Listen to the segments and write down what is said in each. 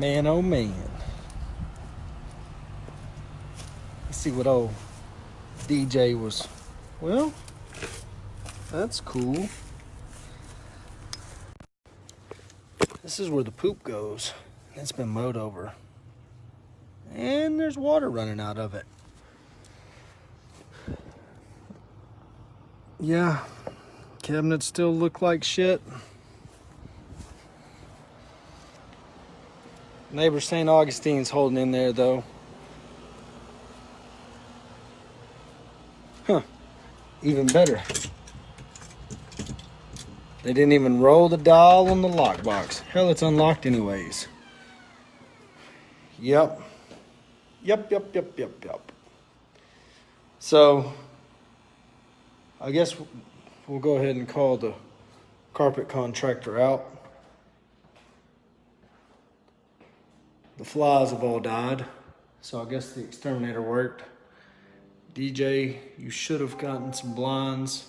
Man, oh man. Let's see what old DJ was. Well, that's cool. This is where the poop goes. It's been mowed over. And there's water running out of it. Yeah, cabinets still look like shit. Neighbor St. Augustine's holding in there though. Huh, even better. They didn't even roll the dial on the lockbox. Hell, it's unlocked anyways. Yep. Yep. So, I guess we'll go ahead and call the carpet contractor out. The flies have all died, so I guess the exterminator worked. DJ, you should have gotten some blinds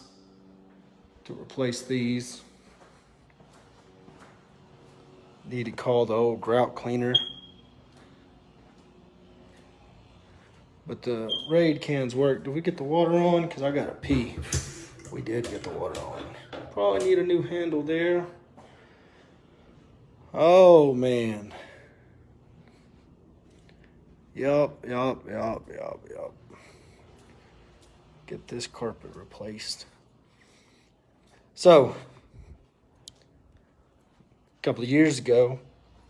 to replace these. Need to call the old grout cleaner. But the Raid cans work. Did we get the water on? Because I gotta pee. We did get the water on. Probably need a new handle there. Oh man. Yup. Get this carpet replaced. So, a couple of years ago,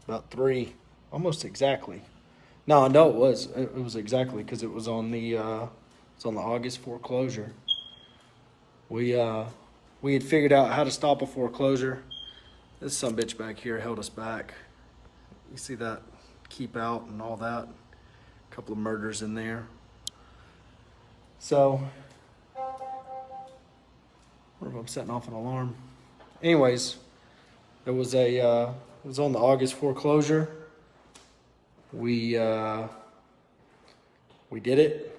about 3, almost exactly. No, it was exactly because it was on the August foreclosure. We had figured out how to stop a foreclosure. This sumbitch back here held us back. You see that keep out and all that. A couple of murders in there. So, what if I'm setting off an alarm? Anyways, it was on the August foreclosure. We did it.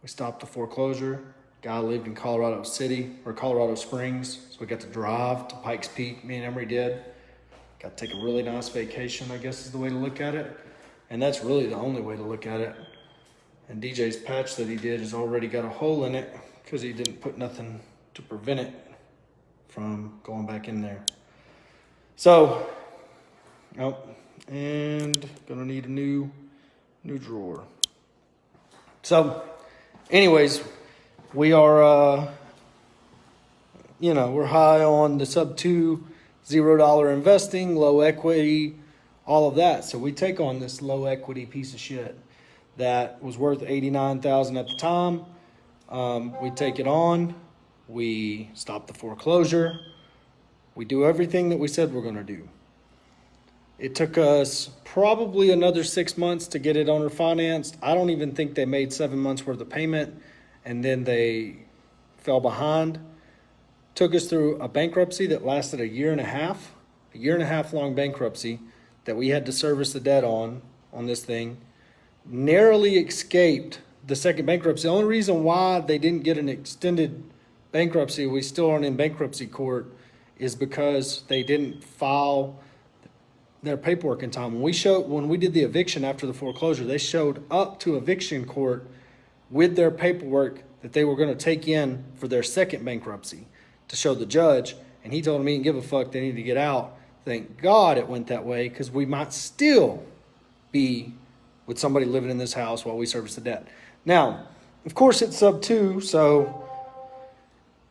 We stopped the foreclosure. Guy lived in Colorado City or Colorado Springs, so we got to drive to Pikes Peak. Me and Emery did. Got to take a really nice vacation, I guess is the way to look at it. And that's really the only way to look at it. And DJ's patch that he did has already got a hole in it because he didn't put nothing to prevent it from going back in there. So, and gonna need a new drawer. So, anyways, we are, we're high on the sub 2, $0 investing, low equity, all of that. So we take on this low equity piece of shit that was worth $89,000 at the time. We take it on. We stop the foreclosure. We do everything that we said we're gonna do. It took us probably another 6 months to get it owner financed. I don't even think they made 7 months worth of payment, and then they fell behind. Took us through a bankruptcy that lasted a year and a half long bankruptcy that we had to service the debt on this thing. Narrowly escaped the second bankruptcy. The only reason why they didn't get an extended bankruptcy, we still aren't in bankruptcy court, is because they didn't file their paperwork in time. When we did the eviction after the foreclosure, they showed up to eviction court with their paperwork that they were going to take in for their second bankruptcy to show the judge, and he told them he didn't give a fuck, they needed to get out. Thank God it went that way, because we might still be with somebody living in this house while we service the debt. Now, of course it's sub 2, so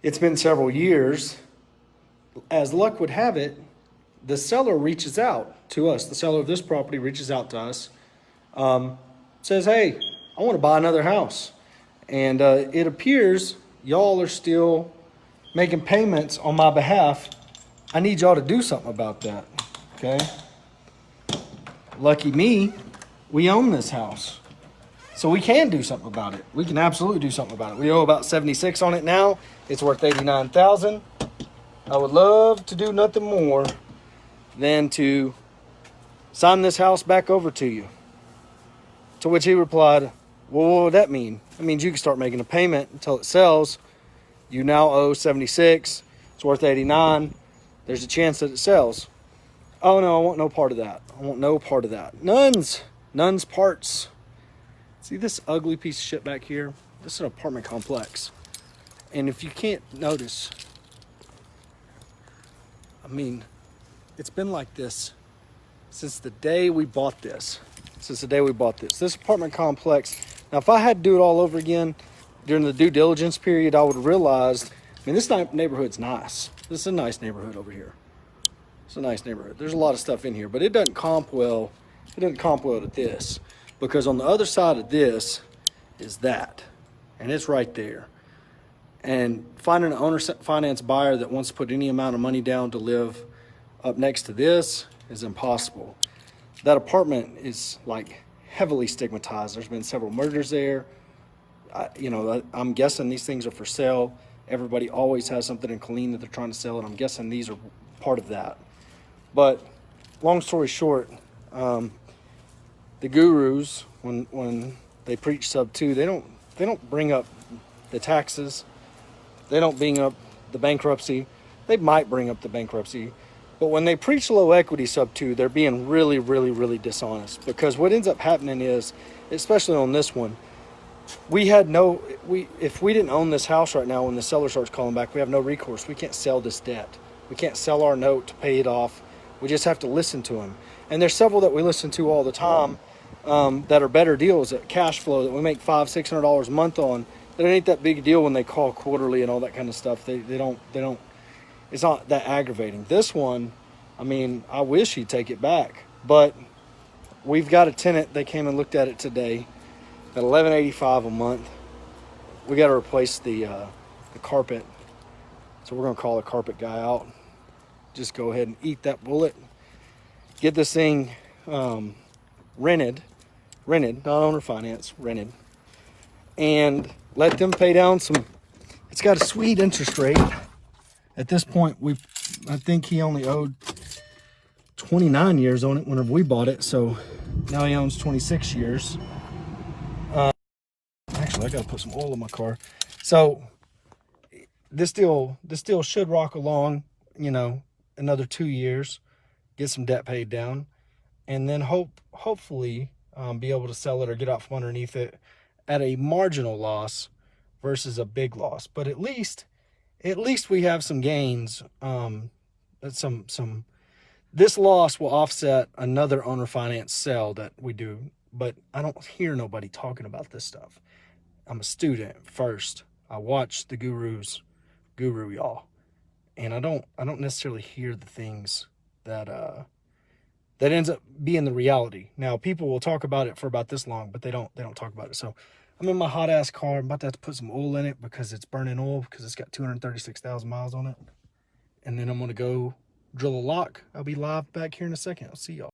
it's been several years. As luck would have it, the seller reaches out to us. The seller of this property reaches out to us, says, hey, I want to buy another house. And it appears y'all are still making payments on my behalf. I need y'all to do something about that, okay? Lucky me, we own this house. So we can do something about it. We can absolutely do something about it. We owe about 76 on it now. It's worth 89,000. I would love to do nothing more than to sign this house back over to you. To which he replied, well, what would that mean? That means you can start making a payment until it sells. You now owe 76. It's worth 89. There's a chance that it sells. Oh no, I want no part of that. I want no part of that. None's parts. See this ugly piece of shit back here? This is an apartment complex. And if you can't notice, I mean, it's been like this since the day we bought this. This apartment complex. Now, if I had to do it all over again during the due diligence period, I would have realized, I mean, this neighborhood's nice. This is a nice neighborhood over here. It's a nice neighborhood. There's a lot of stuff in here, but it doesn't comp well. It doesn't comp well to this, because on the other side of this is that, and it's right there. And finding an owner finance buyer that wants to put any amount of money down to live up next to this is impossible. That apartment is like heavily stigmatized. There's been several murders there. I'm guessing these things are for sale. Everybody always has something in Killeen that they're trying to sell, and I'm guessing these are part of that. But long story short, the gurus, when they preach sub 2, they don't bring up the taxes. They don't bring up the bankruptcy. They might bring up the bankruptcy. But when they preach low equity sub 2, they're being really, really, really dishonest. Because what ends up happening is, especially on this one, if we didn't own this house right now, when the seller starts calling back, we have no recourse. We can't sell this debt. We can't sell our note to pay it off. We just have to listen to them. And there's several that we listen to all the time that are better deals at cash flow that we make $500-600 a month on. That ain't that big a deal when they call quarterly and all that kind of stuff. They don't. It's not that aggravating. This one, I mean, I wish he'd take it back, but we've got a tenant. They came and looked at it today at $11.85 a month. We got to replace the carpet, so we're gonna call the carpet guy out. Just go ahead and eat that bullet. Get this thing rented, not owner finance, rented, and let them pay down some. It's got a sweet interest rate. At this point, I think he only owed 29 years on it whenever we bought it, so now he owns 26 years. Actually, I gotta put some oil in my car. So this deal should rock along, another 2 years, get some debt paid down, and then hopefully be able to sell it or get out from underneath it at a marginal loss versus a big loss. But at least we have some gains. This loss will offset another owner finance sale that we do, but I don't hear nobody talking about this stuff. I'm a student first. I watch the guru y'all, and I don't necessarily hear the things that ends up being the reality. Now, people will talk about it for about this long, but they don't talk about it. So I'm in my hot ass car. I'm about to have to put some oil in it because it's burning oil, because it's got 236,000 miles on it. And then I'm going to go drill a lock. I'll be live back here in a second. I'll see y'all.